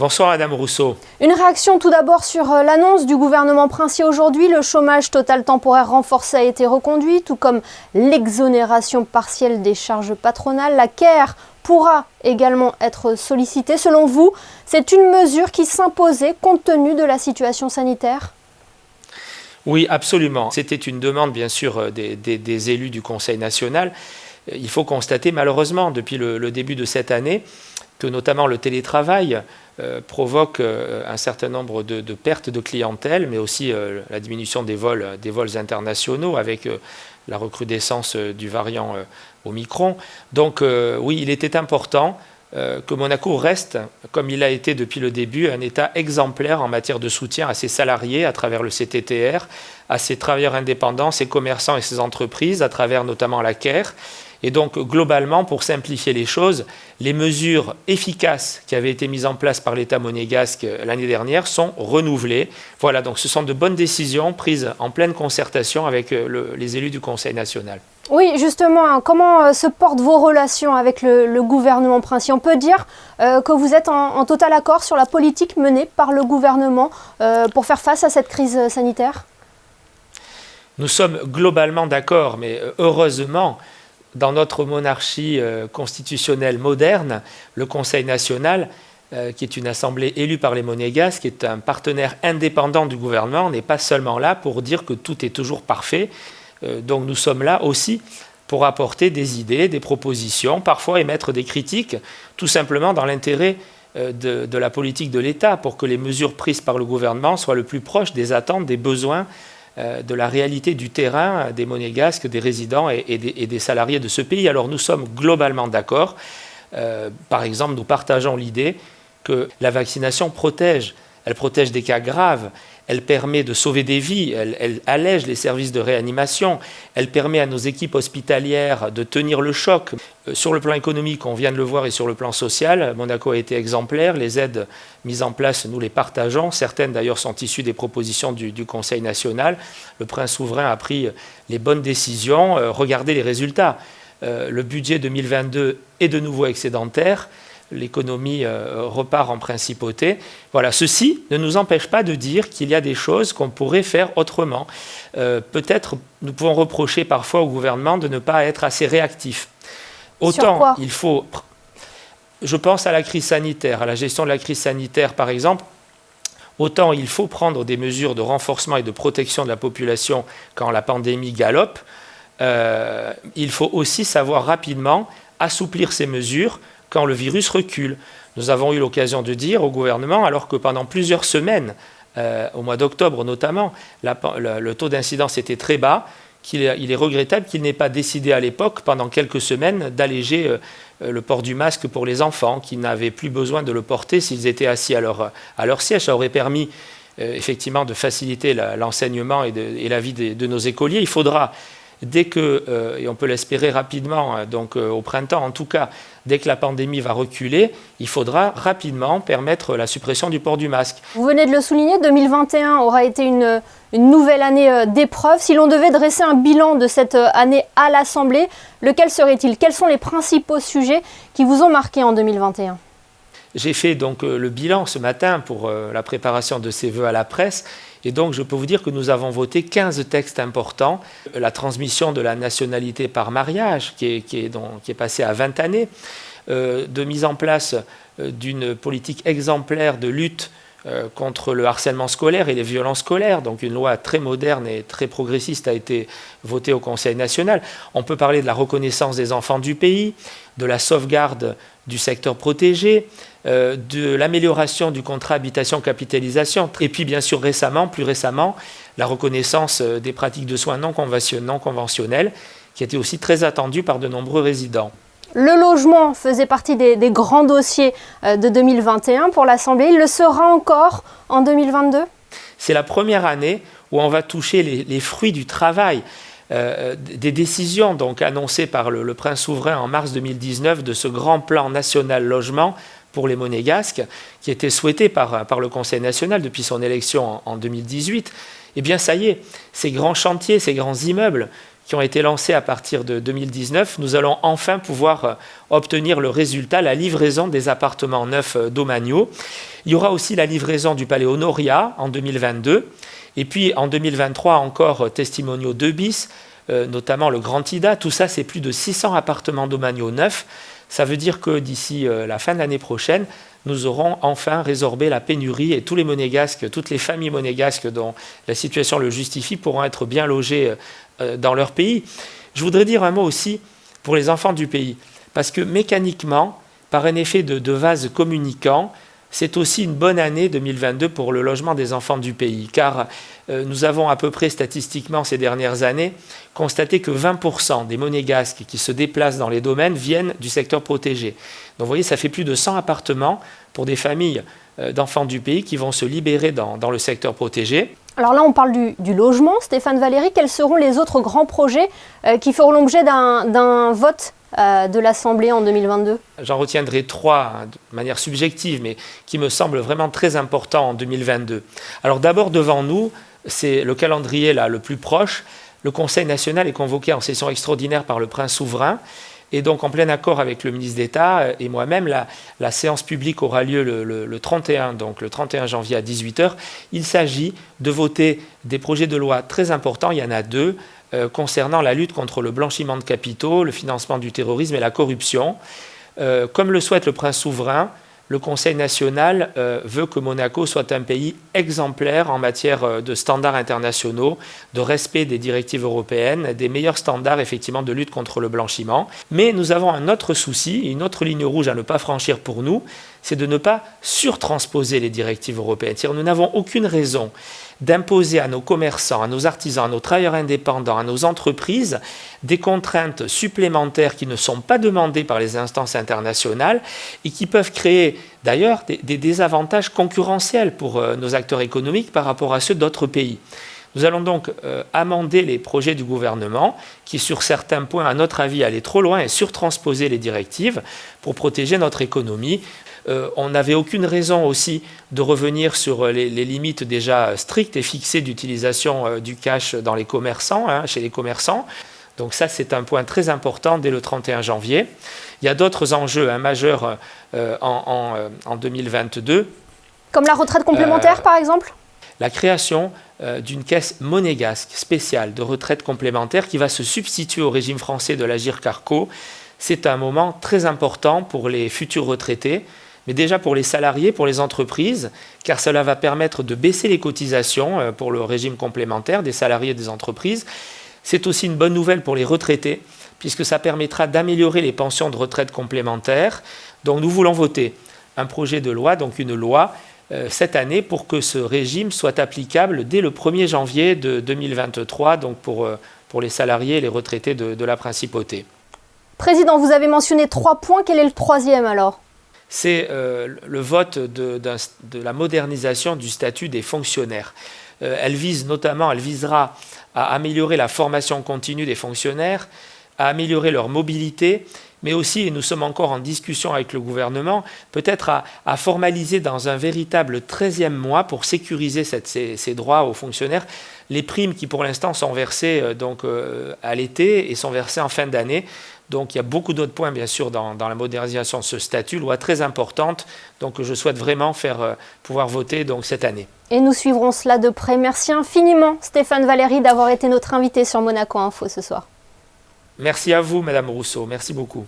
Bonsoir Madame Rousseau. Une réaction tout d'abord sur l'annonce du gouvernement princier aujourd'hui. Le chômage total temporaire renforcé a été reconduit, tout comme l'exonération partielle des charges patronales. La CARE pourra également être sollicitée. Selon vous, c'est une mesure qui s'imposait compte tenu de la situation sanitaire ? Oui, absolument. C'était une demande, bien sûr, des élus du Conseil national. Il faut constater, malheureusement, depuis le début de cette année, que notamment le télétravail provoque un certain nombre de pertes de clientèle, mais aussi la diminution des vols internationaux avec la recrudescence du variant Omicron. Donc oui, il était important que Monaco reste, comme il a été depuis le début, un État exemplaire en matière de soutien à ses salariés à travers le CTTR, à ses travailleurs indépendants, ses commerçants et ses entreprises, à travers notamment la CARE. Et donc, globalement, pour simplifier les choses, les mesures efficaces qui avaient été mises en place par l'État monégasque l'année dernière sont renouvelées. Voilà, donc ce sont de bonnes décisions prises en pleine concertation avec les élus du Conseil national. Oui, justement, comment se portent vos relations avec le gouvernement princier ? On peut dire que vous êtes en total accord sur la politique menée par le gouvernement pour faire face à cette crise sanitaire ? Nous sommes globalement d'accord, mais heureusement, dans notre monarchie constitutionnelle moderne, le Conseil national, qui est une assemblée élue par les Monégasques, qui est un partenaire indépendant du gouvernement, n'est pas seulement là pour dire que tout est toujours parfait. Donc nous sommes là aussi pour apporter des idées, des propositions, parfois émettre des critiques, tout simplement dans l'intérêt de la politique de l'État, pour que les mesures prises par le gouvernement soient le plus proches des attentes, des besoins, de la réalité du terrain, des Monégasques, des résidents et des salariés de ce pays. Alors nous sommes globalement d'accord. Par exemple, nous partageons l'idée que la vaccination protège. Elle protège des cas graves, elle permet de sauver des vies, elle allège les services de réanimation, elle permet à nos équipes hospitalières de tenir le choc. Sur le plan économique, on vient de le voir, et sur le plan social, Monaco a été exemplaire. Les aides mises en place, nous les partageons. Certaines d'ailleurs sont issues des propositions du Conseil national. Le prince souverain a pris les bonnes décisions. Regardez les résultats. Le budget 2022 est de nouveau excédentaire. L'économie repart en principauté. Voilà, ceci ne nous empêche pas de dire qu'il y a des choses qu'on pourrait faire autrement. Peut-être nous pouvons reprocher parfois au gouvernement de ne pas être assez réactif. Autant il faut... Je pense à la crise sanitaire, à la gestion de la crise sanitaire par exemple. Autant il faut prendre des mesures de renforcement et de protection de la population quand la pandémie galope. Il faut aussi savoir rapidement assouplir ces mesures quand le virus recule. Nous avons eu l'occasion de dire au gouvernement, alors que pendant plusieurs semaines, au mois d'octobre notamment, le taux d'incidence était très bas, il est regrettable qu'il n'ait pas décidé à l'époque, pendant quelques semaines, d'alléger le port du masque pour les enfants, qui n'avaient plus besoin de le porter s'ils étaient assis à leur siège. Ça aurait permis effectivement de faciliter l'enseignement et la vie de nos écoliers. Il faudra, dès que, et on peut l'espérer rapidement, donc au printemps en tout cas, dès que la pandémie va reculer, il faudra rapidement permettre la suppression du port du masque. Vous venez de le souligner, 2021 aura été une nouvelle année d'épreuve. Si l'on devait dresser un bilan de cette année à l'Assemblée, lequel serait-il ? Quels sont les principaux sujets qui vous ont marqué en 2021 ? J'ai fait donc le bilan ce matin pour la préparation de ces vœux à la presse. Et donc, je peux vous dire que nous avons voté 15 textes importants. La transmission de la nationalité par mariage, qui est passée à 20 années, de mise en place d'une politique exemplaire de lutte contre le harcèlement scolaire et les violences scolaires. Donc, une loi très moderne et très progressiste a été votée au Conseil national. On peut parler de la reconnaissance des enfants du pays, de la sauvegarde du secteur protégé, de l'amélioration du contrat habitation-capitalisation, et puis bien sûr plus récemment, la reconnaissance des pratiques de soins non conventionnelles, qui était aussi très attendue par de nombreux résidents. Le logement faisait partie des grands dossiers de 2021 pour l'Assemblée. Il le sera encore en 2022 ? C'est la première année où on va toucher les fruits du travail, des décisions donc annoncées par le prince souverain en mars 2019 de ce grand plan national logement pour les Monégasques, qui était souhaité par le Conseil national depuis son élection en 2018. Eh bien ça y est, ces grands chantiers, ces grands immeubles qui ont été lancés à partir de 2019, nous allons enfin pouvoir obtenir le résultat, la livraison des appartements neufs domaniaux. Il y aura aussi la livraison du palais Honoria en 2022. Et puis en 2023 encore Testimonio 2 bis, notamment le Grand Ida. Tout ça, c'est plus de 600 appartements domaniaux neufs. Ça veut dire que d'ici la fin de l'année prochaine, nous aurons enfin résorbé la pénurie et tous les monégasques, toutes les familles monégasques dont la situation le justifie pourront être bien logés dans leur pays. Je voudrais dire un mot aussi pour les enfants du pays, parce que mécaniquement, par un effet de vase communicant, c'est aussi une bonne année 2022 pour le logement des enfants du pays, car nous avons à peu près statistiquement ces dernières années constaté que 20% des monégasques qui se déplacent dans les domaines viennent du secteur protégé. Donc vous voyez, ça fait plus de 100 appartements pour des familles d'enfants du pays qui vont se libérer dans le secteur protégé. Alors là, on parle du logement. Stéphane Valéry, quels seront les autres grands projets qui feront l'objet d'un vote de l'Assemblée en 2022? J'en retiendrai 3 de manière subjective, mais qui me semblent vraiment très importants en 2022. Alors d'abord, devant nous, c'est le calendrier là, le plus proche. Le Conseil national est convoqué en session extraordinaire par le prince souverain. Et donc, en plein accord avec le ministre d'État et moi-même, la séance publique aura lieu le 31 janvier à 18h. Il s'agit de voter des projets de loi très importants, il y en a 2, concernant la lutte contre le blanchiment de capitaux, le financement du terrorisme et la corruption. Comme le souhaite le prince souverain, le Conseil national veut que Monaco soit un pays exemplaire en matière de standards internationaux, de respect des directives européennes, des meilleurs standards effectivement de lutte contre le blanchiment. Mais nous avons un autre souci, une autre ligne rouge à ne pas franchir pour nous, c'est de ne pas surtransposer les directives européennes. C'est-à-dire nous n'avons aucune raison d'imposer à nos commerçants, à nos artisans, à nos travailleurs indépendants, à nos entreprises, des contraintes supplémentaires qui ne sont pas demandées par les instances internationales et qui peuvent créer d'ailleurs des désavantages concurrentiels pour nos acteurs économiques par rapport à ceux d'autres pays. Nous allons donc amender les projets du gouvernement qui, sur certains points, à notre avis, allaient trop loin et surtransposer les directives pour protéger notre économie. On n'avait aucune raison aussi de revenir sur les limites déjà strictes et fixées d'utilisation du cash dans les commerçants, chez les commerçants. Donc ça, c'est un point très important dès le 31 janvier. Il y a d'autres enjeux majeurs en 2022. Comme la retraite complémentaire, par exemple ? La création d'une caisse monégasque spéciale de retraite complémentaire qui va se substituer au régime français de l'Agirc-Arrco. C'est un moment très important pour les futurs retraités, mais déjà pour les salariés, pour les entreprises, car cela va permettre de baisser les cotisations pour le régime complémentaire des salariés et des entreprises. C'est aussi une bonne nouvelle pour les retraités, puisque ça permettra d'améliorer les pensions de retraite complémentaires. Donc nous voulons voter un projet de loi, donc une loi, cette année pour que ce régime soit applicable dès le 1er janvier de 2023, donc pour les salariés et les retraités de la principauté. Président, vous avez mentionné 3 points, quel est le 3e alors ? C'est le vote de la modernisation du statut des fonctionnaires. Elle visera à améliorer la formation continue des fonctionnaires, à améliorer leur mobilité, mais aussi, et nous sommes encore en discussion avec le gouvernement, peut-être à formaliser dans un véritable 13e mois pour sécuriser ces droits aux fonctionnaires, les primes qui pour l'instant sont versées à l'été et sont versées en fin d'année. Donc il y a beaucoup d'autres points bien sûr dans la modernisation de ce statut, loi très importante, donc je souhaite vraiment pouvoir voter donc, cette année. Et nous suivrons cela de près. Merci infiniment Stéphane Valéry d'avoir été notre invité sur Monaco Info ce soir. Merci à vous Madame Rousseau, merci beaucoup.